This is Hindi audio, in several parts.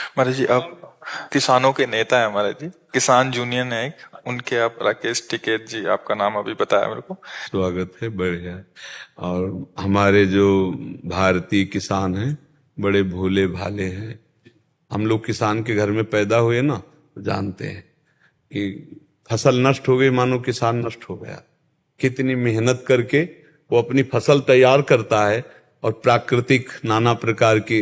महाराज जी, आप किसानों के नेता है महाराज जी। किसान यूनियन है एक, उनके आप राकेश टिकैत जी, आपका नाम अभी बताया मेरे को। स्वागत है, बढ़िया है। और हमारे जो भारतीय किसान हैं बड़े भोले भाले हैं। हम लोग किसान के घर में पैदा हुए ना, तो जानते हैं कि फसल नष्ट हो गई मानो किसान नष्ट हो गया। कितनी मेहनत करके वो अपनी फसल तैयार करता है, और प्राकृतिक नाना प्रकार की,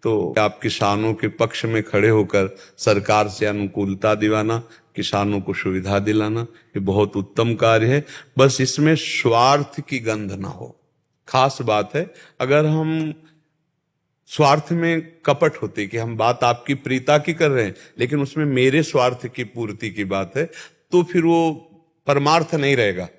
तो आप किसानों के पक्ष में खड़े होकर सरकार से अनुकूलता दिलाना, किसानों को सुविधा दिलाना, ये बहुत उत्तम कार्य है। बस इसमें स्वार्थ की गंध ना हो, खास बात है। अगर हम स्वार्थ में कपट होती कि हम बात आपकी प्रीता की कर रहे हैं, लेकिन उसमें मेरे स्वार्थ की पूर्ति की बात है, तो फिर वो परमार्थ नहीं रहेगा।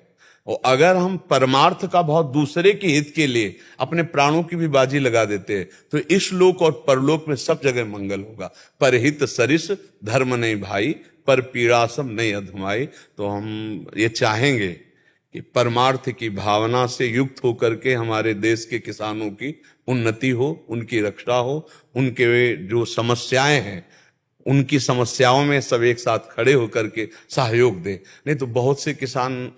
और अगर हम परमार्थ का भाव दूसरे के हित के लिए अपने प्राणों की भी बाजी लगा देते हैं, तो इस लोक और परलोक में सब जगह मंगल होगा। परहित सरिस धर्म नहीं भाई, पर पीड़ासम नहीं अधमाई। तो हम ये चाहेंगे कि परमार्थ की भावना से युक्त होकर के हमारे देश के किसानों की उन्नति हो, उनकी रक्षा हो, उनके जो समस्याएं हैं उनकी समस्याओं में सब एक साथ खड़े होकर के सहयोग दें। नहीं तो बहुत से किसान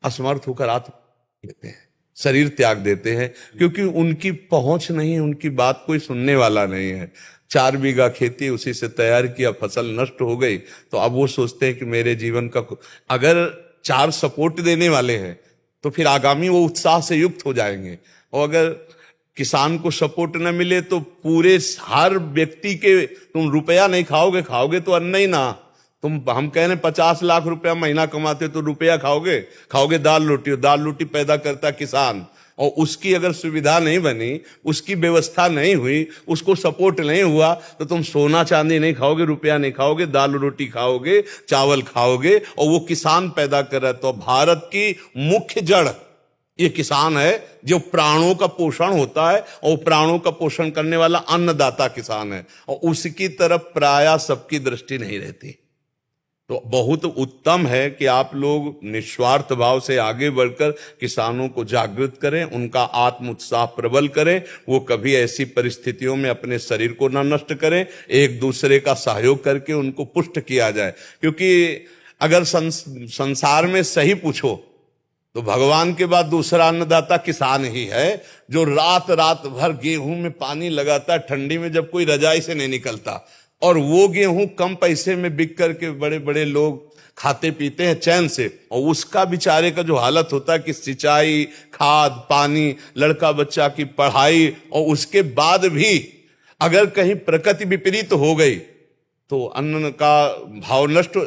असमर्थ होकर आत्महत्या देते हैं, शरीर त्याग देते हैं, क्योंकि उनकी पहुंच नहीं है, उनकी बात कोई सुनने वाला नहीं है। 4 बीघा खेती उसी से तैयार किया, फसल नष्ट हो गई, तो अब वो सोचते हैं कि मेरे जीवन का अगर 4 सपोर्ट देने वाले हैं तो फिर आगामी वो उत्साह से युक्त हो जाएंगे। और अगर किसान को सपोर्ट न मिले तो पूरे हर व्यक्ति के तुम रुपया नहीं खाओगे, खाओगे तो अन्न ही ना। हम कह रहे 50 लाख रुपया महीना कमाते तो रुपया खाओगे, खाओगे दाल रोटी, और दाल रोटी पैदा करता किसान। और उसकी अगर सुविधा नहीं बनी, उसकी व्यवस्था नहीं हुई, उसको सपोर्ट नहीं हुआ, तो तुम सोना चांदी नहीं खाओगे, रुपया नहीं खाओगे, दाल रोटी खाओगे, चावल खाओगे। और वो किसान पैदा कर रहा है। तो भारत की मुख्य जड़ ये किसान है, जो प्राणों का पोषण होता है, और प्राणों का पोषण करने वाला अन्नदाता किसान है, और उसकी तरफ प्रायः सबकी दृष्टि नहीं रहती। तो बहुत उत्तम है कि आप लोग निस्वार्थ भाव से आगे बढ़कर किसानों को जागृत करें, उनका आत्म उत्साह प्रबल करें, वो कभी ऐसी परिस्थितियों में अपने शरीर को न नष्ट करें, एक दूसरे का सहयोग करके उनको पुष्ट किया जाए। क्योंकि अगर संसार में सही पूछो तो भगवान के बाद दूसरा अन्नदाता किसान ही है, जो रात रात भर गेहूं में पानी लगाता है, ठंडी में जब कोई रजाई से नहीं निकलता, और वो गेहूं कम पैसे में बिक करके बड़े बड़े लोग खाते पीते हैं चैन से। और उसका बेचारे का जो हालत होता है कि सिंचाई, खाद, पानी, लड़का बच्चा की पढ़ाई, और उसके बाद भी अगर कहीं प्रकृति विपरीत हो गई तो अन्न का भाव नष्ट।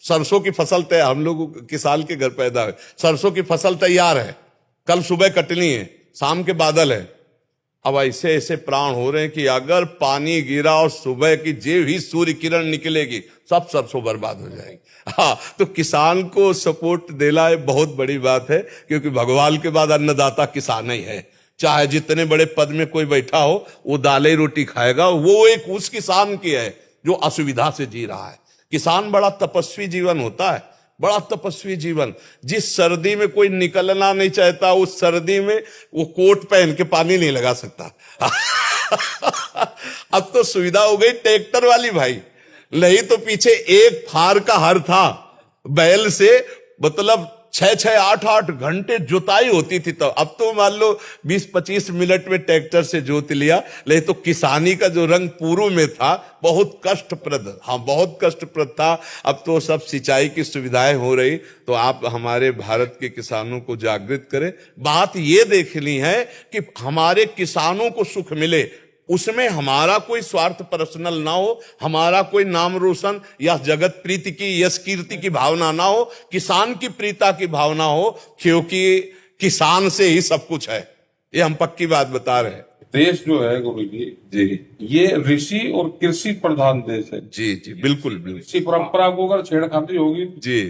सरसों की फसल तैयार, हम लोग किसान के घर पैदा है, सरसों की फसल तैयार है, कल सुबह कटनी है, शाम के बादल है। अब ऐसे ऐसे प्राण हो रहे हैं कि अगर पानी गिरा और सुबह की जे भी सूर्य किरण निकलेगी, सब सरसों बर्बाद हो जाएगी। हाँ, तो किसान को सपोर्ट देना एक बहुत बड़ी बात है, क्योंकि भगवान के बाद अन्नदाता किसान ही है। चाहे जितने बड़े पद में कोई बैठा हो, वो दालें रोटी खाएगा, वो एक उस किसान की है जो असुविधा से जी रहा है। किसान बड़ा तपस्वी जीवन होता है, बड़ा तपस्वी जीवन। जिस सर्दी में कोई निकलना नहीं चाहता, उस सर्दी में वो कोट पहन के पानी नहीं लगा सकता। अब तो सुविधा हो गई ट्रैक्टर वाली भाई, नहीं तो पीछे एक फार का हर था, बैल से मतलब 6-6, 8-8 घंटे जुताई होती थी। तो अब तो मान लो 20-25 मिनट में ट्रैक्टर से जोत लिया। ले तो किसानी का जो रंग पूर्व में था बहुत कष्टप्रद, हाँ बहुत कष्टप्रद था। अब तो सब सिंचाई की सुविधाएं हो रही। तो आप हमारे भारत के किसानों को जागृत करें। बात ये देखनी है कि हमारे किसानों को सुख मिले, उसमें हमारा कोई स्वार्थ पर्सनल ना हो, हमारा कोई नाम रोशन या जगत प्रीति की, यश कीर्ति की भावना ना हो, किसान की प्रीता की भावना हो, क्योंकि किसान से ही सब कुछ है। ये हम पक्की बात बता रहे हैं। देश जो है गुरु जी, ये ऋषि और कृषि प्रधान देश है। जी जी, बिल्कुल बिल्कुल। इसी परंपरा को अगर छेड़खानी होगी जी,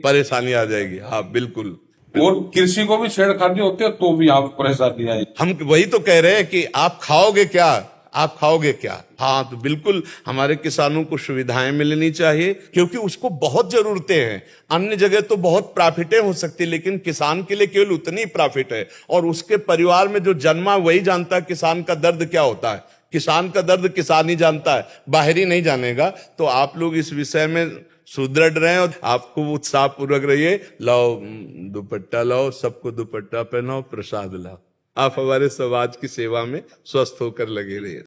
परेशानी आ जाएगी। हाँ बिल्कुल। और कृषि को भी छेड़खानी होती है तो भी यहाँ पे परेशानी आएगी। हम वही तो कह रहे हैं कि आप खाओगे क्या, आप खाओगे क्या। हाँ, तो बिल्कुल हमारे किसानों को सुविधाएं मिलनी चाहिए, क्योंकि उसको बहुत जरूरतें हैं। अन्य जगह तो बहुत प्रॉफिटें हो सकती, लेकिन किसान के लिए केवल उतनी प्रॉफिट है। और उसके परिवार में जो जन्मा वही जानता है किसान का दर्द क्या होता है। किसान का दर्द किसान ही जानता है, बाहरी नहीं जानेगा। तो आप लोग इस विषय में सुदृढ़ रहें और आपको उत्साह पूर्वक रहिए। लाओ दुपट्टा लाओ, सबको दुपट्टा पहनाओ, प्रसाद लाओ। आप हमारे समाज की सेवा में स्वस्थ होकर लगे रहिए।